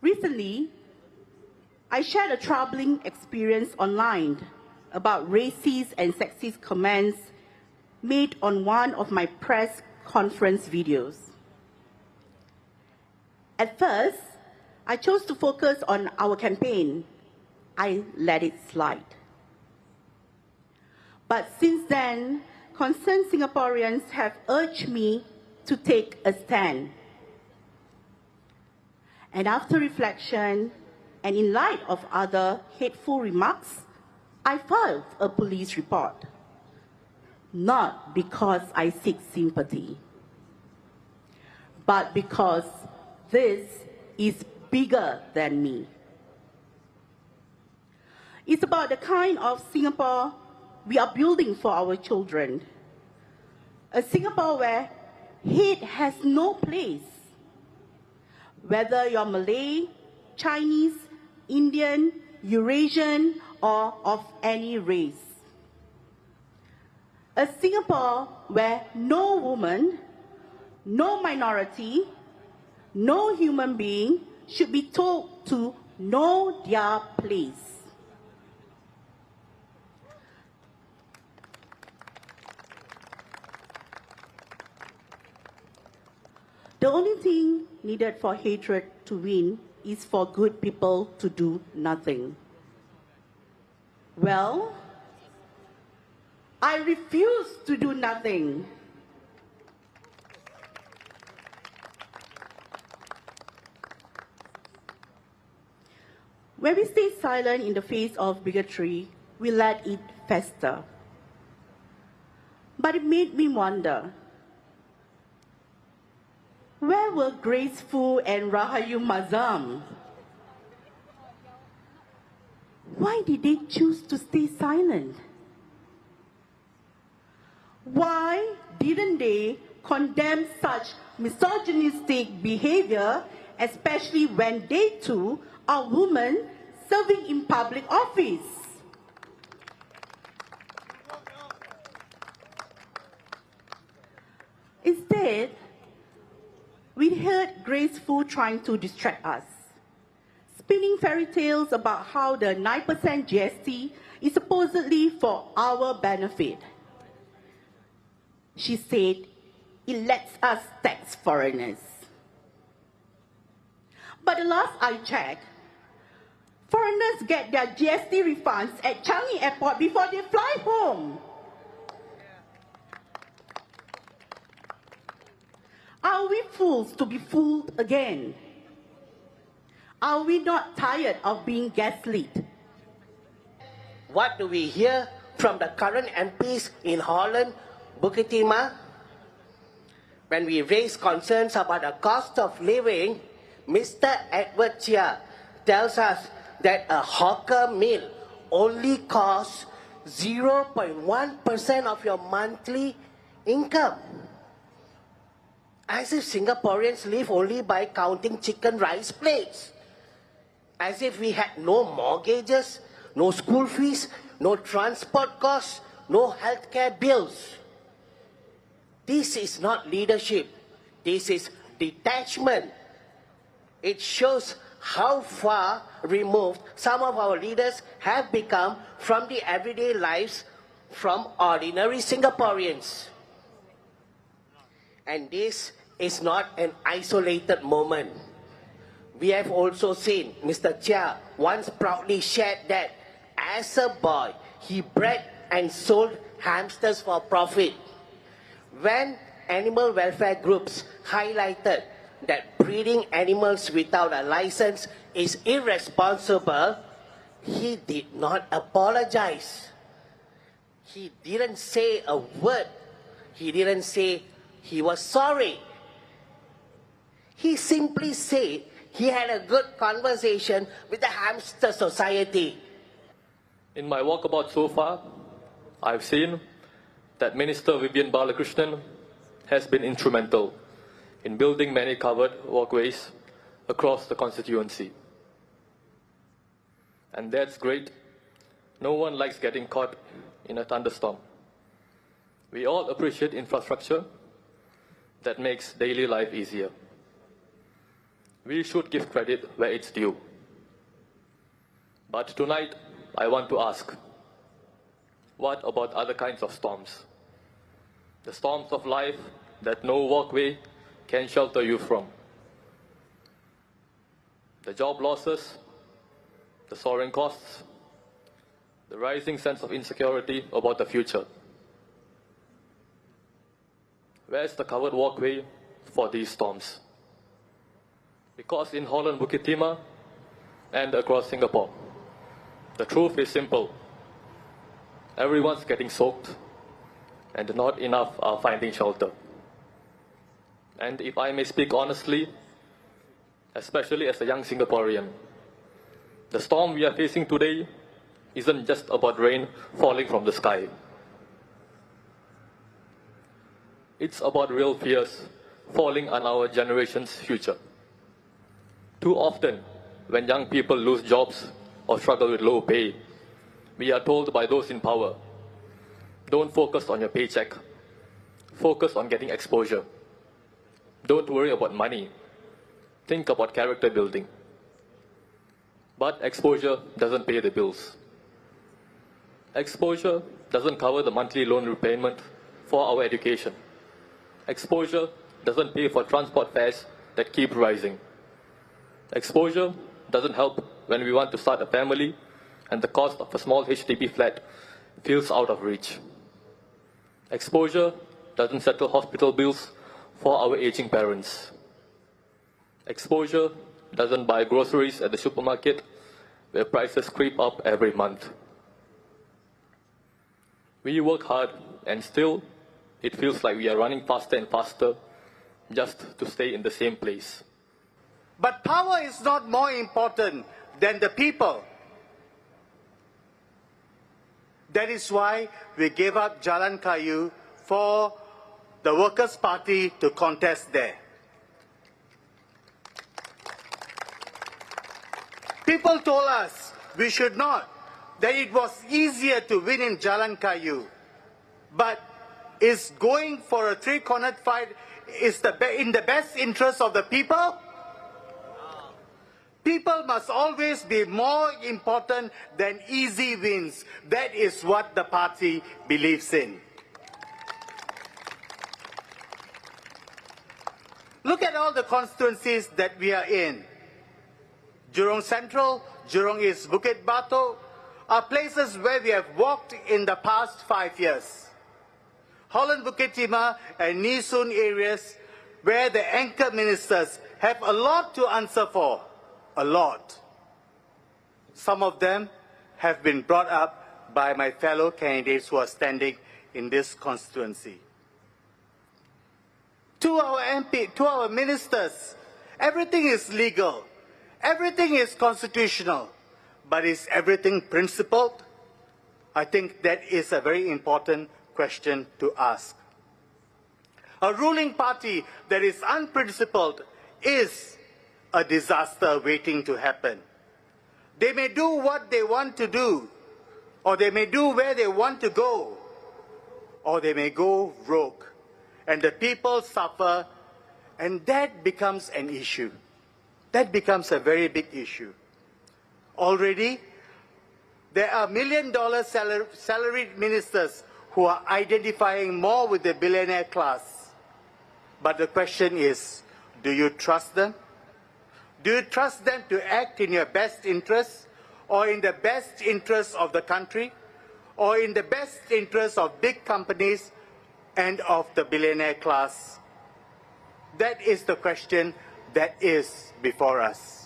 Recently, I shared a troubling experience online about racist and sexist comments made on one of my press conference videos. At first, I chose to focus on our campaign. I let it slide. But since then, concerned Singaporeans have urged me to take a stand. And after reflection, and in light of other hateful remarks, I filed a police report. Not because I seek sympathy, but because this is bigger than me. It's about the kind of Singapore we are building for our children. A Singapore where hate has no place. Whether you're Malay, Chinese, Indian, Eurasian, or of any race. A Singapore where no woman, no minority, no human being should be told to know their place. The only thing needed for hatred to win is for good people to do nothing. Well, I refuse to do nothing. When we stay silent in the face of bigotry, we let it fester. But it made me wonder, where were Grace Foo and Rahayu Mazam? Why did they choose to stay silent? Why didn't they condemn such misogynistic behavior, especially when they too are women serving in public office? Instead, we heard Grace Foo trying to distract us, spinning fairy tales about how the 9% GST is supposedly for our benefit. She said, it lets us tax foreigners. But the last I checked, foreigners get their GST refunds at Changi Airport before they fly home. Are we fools to be fooled again? Are we not tired of being gaslit? What do we hear from the current MPs in Holland-Bukit Timah? When we raise concerns about the cost of living, Mr. Edward Chia tells us that a hawker meal only costs 0.1% of your monthly income. As if Singaporeans live only by counting chicken rice plates. As if we had no mortgages, no school fees, no transport costs, no healthcare bills. This is not leadership. This is detachment. It shows how far removed some of our leaders have become from the everyday lives from ordinary Singaporeans. And this is not an isolated moment. We have also seen Mr. Chia once proudly shared that as a boy, he bred and sold hamsters for profit. When animal welfare groups highlighted that breeding animals without a license is irresponsible, he did not apologize. He didn't say a word. He didn't say he was sorry. He simply said he had a good conversation with the hamster society. In my walkabout so far, I've seen that Minister Vivian Balakrishnan has been instrumental in building many covered walkways across the constituency. And that's great. No one likes getting caught in a thunderstorm. We all appreciate infrastructure that makes daily life easier. We should give credit where it's due. But tonight, I want to ask, what about other kinds of storms? The storms of life that no walkway can shelter you from. The job losses, the soaring costs, the rising sense of insecurity about the future. Where's the covered walkway for these storms? Because in Holland-Bukit Timah and across Singapore, the truth is simple. Everyone's getting soaked and not enough are finding shelter. And if I may speak honestly, especially as a young Singaporean, the storm we are facing today isn't just about rain falling from the sky. It's about real fears falling on our generation's future. Too often, when young people lose jobs or struggle with low pay, we are told by those in power, don't focus on your paycheck, focus on getting exposure. Don't worry about money, think about character building. But exposure doesn't pay the bills. Exposure doesn't cover the monthly loan repayment for our education. Exposure doesn't pay for transport fares that keep rising. Exposure doesn't help when we want to start a family and the cost of a small HDB flat feels out of reach. Exposure doesn't settle hospital bills for our aging parents. Exposure doesn't buy groceries at the supermarket where prices creep up every month. We work hard and still it feels like we are running faster and faster just to stay in the same place. But power is not more important than the people. That is why we gave up Jalan Kayu for the Workers' Party to contest there. People told us we should not, that it was easier to win in Jalan Kayu. But is going for a three-cornered fight in the best interest of the people? People must always be more important than easy wins. That is what the party believes in. Look at all the constituencies that we are in. Jurong Central, Jurong East, Bukit Batok are places where we have walked in the past 5 years. Holland-Bukit Timah and Nee Soon areas where the anchor ministers have a lot to answer for. A lot. Some of them have been brought up by my fellow candidates who are standing in this constituency. To our ministers, everything is legal, everything is constitutional, but is everything principled? I think that is a very important question to ask. A ruling party that is unprincipled is a disaster waiting to happen. They may do what they want to do, or they may do where they want to go, or they may go rogue, and the people suffer, and that becomes an issue. That becomes a very big issue. Already, there are million-dollar salaried ministers who are identifying more with the billionaire class. But the question is, do you trust them? Do you trust them to act in your best interest, or in the best interest of the country, or in the best interest of big companies and of the billionaire class? That is the question that is before us.